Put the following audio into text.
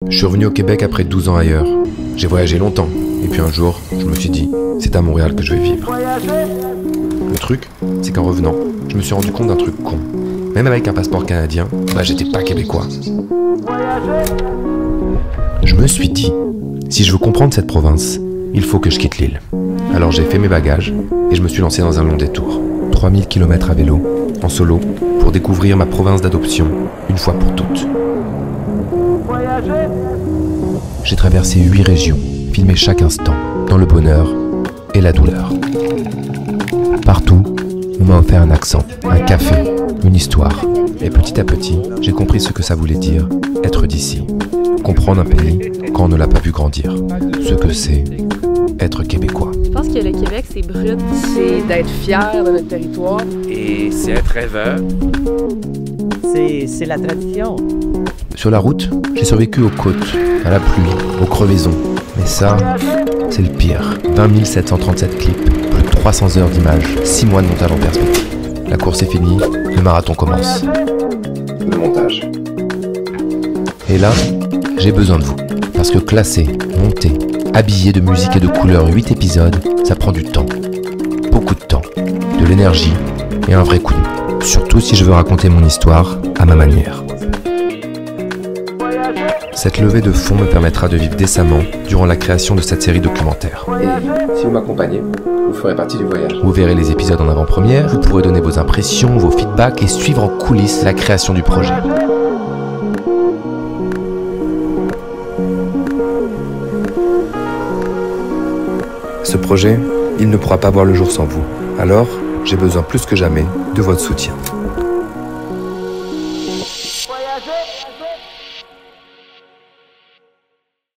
Je suis revenu au Québec après 12 ans ailleurs. J'ai voyagé longtemps, et puis un jour, je me suis dit, c'est à Montréal que je vais vivre. Le truc, c'est qu'en revenant, je me suis rendu compte d'un truc con. Même avec un passeport canadien, j'étais pas québécois. Je me suis dit, si je veux comprendre cette province, il faut que je quitte l'île. Alors j'ai fait mes bagages, et je me suis lancé dans un long détour. 3000 km à vélo, en solo, pour découvrir ma province d'adoption, une fois pour toutes. J'ai traversé 8 régions, filmé chaque instant, dans le bonheur et la douleur. Partout, on m'a offert un accent, un café, une histoire. Et petit à petit, j'ai compris ce que ça voulait dire, être d'ici. Comprendre un pays quand on ne l'a pas vu grandir. Ce que c'est être québécois. Je pense que le Québec, c'est brut. C'est d'être fier de notre territoire. Et c'est être rêveur. C'est la tradition. Sur la route, j'ai survécu aux côtes, à la pluie, aux crevaisons. Mais ça, c'est le pire. 20 737 clips, plus de 300 heures d'images, 6 mois de montage en perspective. La course est finie, le marathon commence. Le montage. Et là, j'ai besoin de vous. Parce que classer, monter, habiller de musique et de couleurs 8 épisodes, ça prend du temps. Beaucoup de temps. De l'énergie et un vrai coup de main. Surtout si je veux raconter mon histoire à ma manière. Cette levée de fonds me permettra de vivre décemment durant la création de cette série documentaire. Et si vous m'accompagnez, vous ferez partie du voyage. Vous verrez les épisodes en avant-première, vous pourrez donner vos impressions, vos feedbacks et suivre en coulisses la création du projet. Ce projet, il ne pourra pas voir le jour sans vous. Alors, j'ai besoin plus que jamais de votre soutien.